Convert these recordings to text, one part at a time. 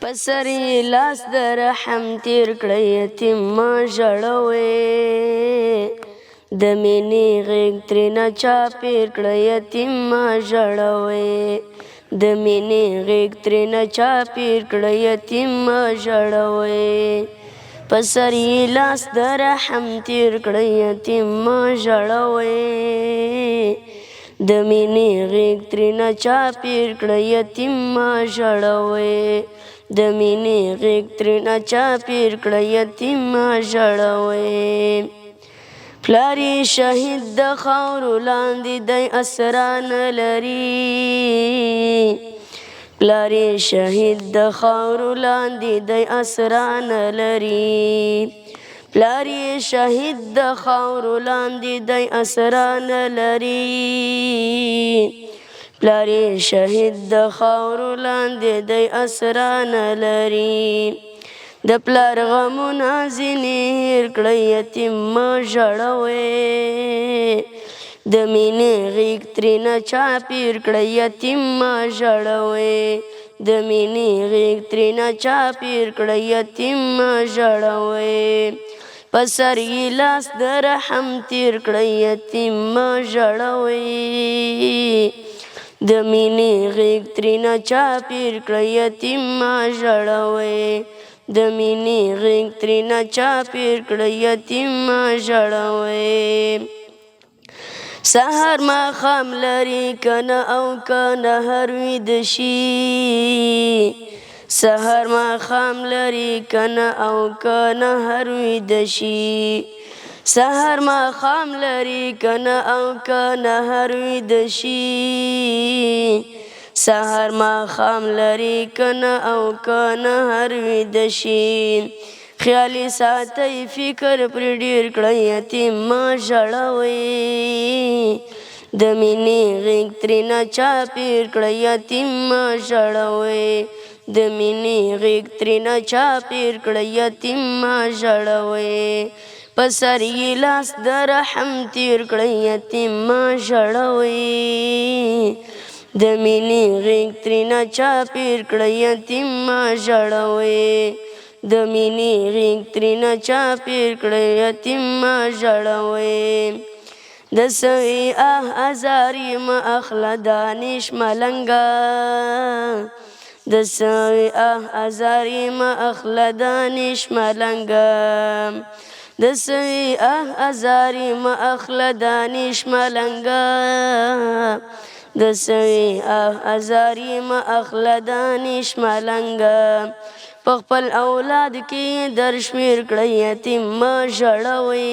پسری لاس در رحم تیر کړی یتیم ما ژړوي د مینې غېږ ترېنه چاپېر کړی یتیم ما ژړوي د مینې غېږ ترېنه چاپېر کړی یتیم ما ژړوي پسری لاس در رحم تیر کړی یتیم ما ژړوي د مینې غېږ ترېنه چاپېر کړی یتیم ما ژړوي د مینې غېږ ترېنه چاپېر کړی یتیم ما ژړوي پلار یې شهید د خاورو لاندې دی اسرا نه لري پلار یې شهید د خاورو لاندې دی اسرا نه لري پلار یې شهید د خاورو لاندې دی اسرا نه لري پلار یې شهید د خاورو لاندې دی اسرا نه لري د پلار غمونه ځینې هېر کړی یتیم مه ژړوئ د مینې غېږ ترېنه چاپېر کړی یتیم مه ژړوئ د مینې غېږ ترېنه چاپېر کړی یتیم مه ژړوئ په سر یې لاس د رحم تېر کړی یتیم مه ژړوئ د مینې غېږ ترېنه چاپېر کړی یتیم مه ژړوئ د مینې غېږ ترېنه چاپېر کړی یتیم مه ژړوئ سهار ماښام لري کنه او کنه هر ویده شي سهار ماښام لري کنه او کنه هر ویده شي سهار ماښام لري کنه او کنه هر ویده شي سهار ماښام لري کنه او کنه هر ویده شي خیال یې ساتئ فکر پرې ډېر کړئ یتیم مه ژړوئ د مینې غېږ ترېنه چاپېر کړئ یتیم مه ژړوئ د مینې غېږ ترېنه چاپېر کړئ یتیم مه ژړوئ په سر یې لاس د رحم تېر کړئ یتیم مه ژړوئ د مینې غېږ ترېنه چاپېر کړئ یتیم مه ژړوئ د مینې غېږ ترېنه چاپېر کړئ یتیم مه ژړوئ د سوي ازار یې مه اخله دانش ملنګه د سوي ازار یې مه اخله دانش ملنګه د سوي ازار یې مه اخله دانش ملنګه د سوي ازار یې مه اخله دانش ملنګه په خپل اولاد کې در شمېر کړئ یتیم مه ژړوئ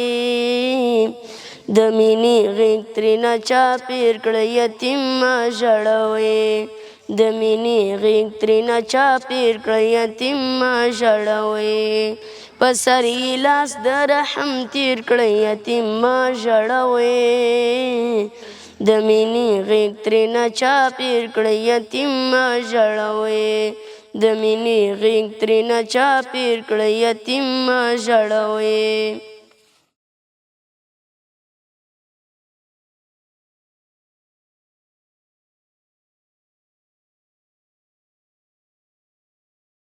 د مینې غېږ ترېنه چاپېر کړئ یتیم مه ژړوئ د مینې غېږ ترېنه چاپېر کړئ یتیم مه ژړوئ په سر یې لاس د رحم تېر کړئ یتیم مه ژړوئ د مینې غېږ ترېنه چاپېر کړئ یتیم مه ژړوئ د مینې غېږ ترېنه چاپېر کړئ یتیم مه ژړوئ